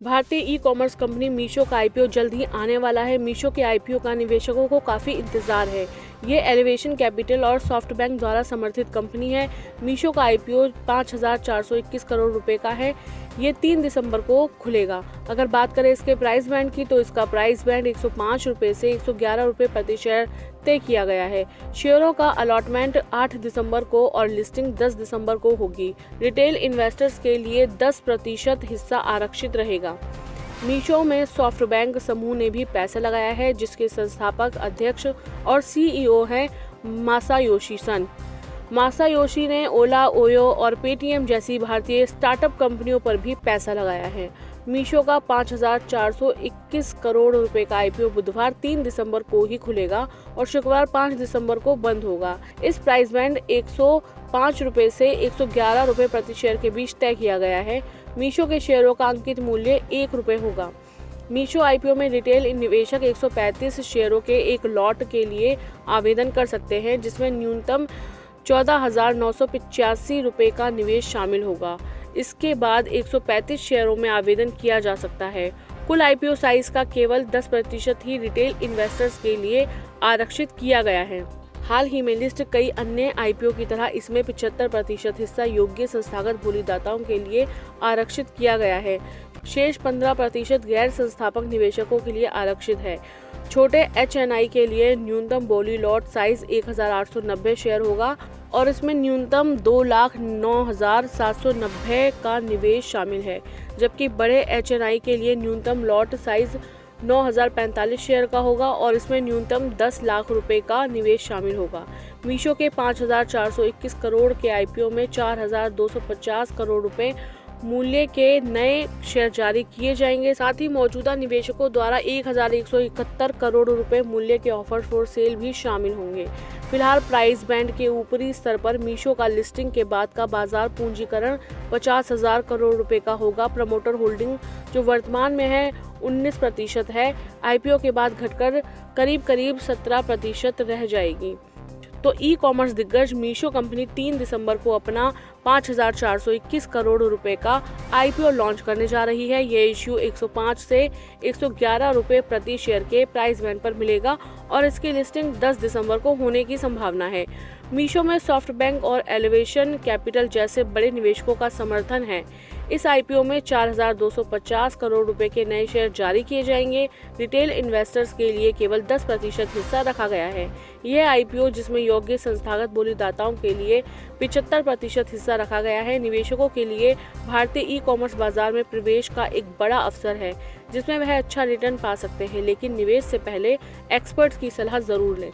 भारतीय e commerce company Meesho का IPO जल्द ही आने वाला है। मीशो के आईपीओ का निवेशकों को काफ़ी इंतजार है। ये एलिवेशन कैपिटल और सॉफ्टबैंक द्वारा समर्थित कंपनी है। मीशो का आईपीओ 5,421 करोड़ रुपए का है। ये 3 दिसंबर को खुलेगा। अगर बात करें इसके प्राइस बैंड की, तो इसका प्राइस बैंड 105 रुपये से 111 रुपये प्रति शेयर तय किया गया है। शेयरों का अलॉटमेंट 8 दिसंबर को और लिस्टिंग 10 दिसंबर को होगी। रिटेल इन्वेस्टर्स के लिए 10% हिस्सा आरक्षित रहेगा। मीशो में सॉफ्टबैंक समूह ने भी पैसा लगाया है, जिसके संस्थापक अध्यक्ष और सीईओ हैं मासायोशी सन। मासायोशी ने ओला, ओयो और पेटीएम जैसी भारतीय स्टार्टअप कंपनियों पर भी पैसा लगाया है। मीशो का 5,421 करोड़ रुपए का आईपीओ बुधवार 3 दिसंबर को ही खुलेगा और शुक्रवार 5 दिसंबर को बंद होगा। इस प्राइस बैंड 105 रुपए से 111 रुपए प्रति शेयर के बीच तय किया गया है। मीशो के शेयरों का अंकित मूल्य 1 रुपए होगा। मीशो आईपीओ में रिटेल निवेशक 135 शेयरों के एक लॉट के लिए आवेदन कर सकते हैं, जिसमें न्यूनतम 14,985 रुपए का निवेश शामिल होगा। इसके बाद 135 शेयरों में आवेदन किया जा सकता है। कुल आईपीओ साइज का केवल 10% ही रिटेल इन्वेस्टर्स के लिए आरक्षित किया गया है। हाल ही में लिस्ट कई अन्य आईपीओ की तरह इसमें 75% हिस्सा योग्य संस्थागत बोलीदाताओं के लिए आरक्षित किया गया है। शेष 15% गैर संस्थापक निवेशकों के लिए आरक्षित है। छोटे एचएनआई के लिए न्यूनतम बोली लॉट साइज 1,890 शेयर होगा और इसमें न्यूनतम 2,09,790 का निवेश शामिल है, जबकि बड़े एचएनआई के लिए न्यूनतम लॉट साइज 9,045 शेयर का होगा और इसमें न्यूनतम 10 लाख रुपए का निवेश शामिल होगा। मीशो के 5,421 करोड़ के आईपीओ में 4,250 करोड़ रुपए मूल्य के नए शेयर जारी किए जाएंगे। साथ ही मौजूदा निवेशकों द्वारा 1,171 करोड़ रुपए मूल्य के ऑफर फॉर सेल भी शामिल होंगे। फिलहाल प्राइस बैंड के ऊपरी स्तर पर मीशो का लिस्टिंग के बाद का बाजार पूंजीकरण 50,000 करोड़ रुपए का होगा। प्रमोटर होल्डिंग जो वर्तमान में है 19% है, आईपीओ के बाद घटकर करीब 17% रह जाएगी। तो ई कॉमर्स दिग्गज मीशो कंपनी 3 दिसंबर को अपना 5,421 करोड़ रुपए का आईपीओ लॉन्च करने जा रही है। ये इश्यू 105 से 111 रुपए प्रति शेयर के प्राइस बैंड पर मिलेगा और इसकी लिस्टिंग 10 दिसंबर को होने की संभावना है। मीशो में सॉफ्टबैंक और एलिवेशन कैपिटल जैसे बड़े निवेशकों का समर्थन है। इस आईपीओ में 4,250 करोड़ रुपए के नए शेयर जारी किए जाएंगे। रिटेल इन्वेस्टर्स के लिए केवल 10% हिस्सा रखा गया है। यह आईपीओ, जिसमें योग्य संस्थागत बोलीदाताओं के लिए 75% हिस्सा रखा गया है, निवेशकों के लिए भारतीय ई कॉमर्स बाजार में प्रवेश का एक बड़ा अवसर है, जिसमें वह अच्छा रिटर्न पा सकते हैं, लेकिन निवेश से पहले एक्सपर्ट्स की सलाह जरूर लें।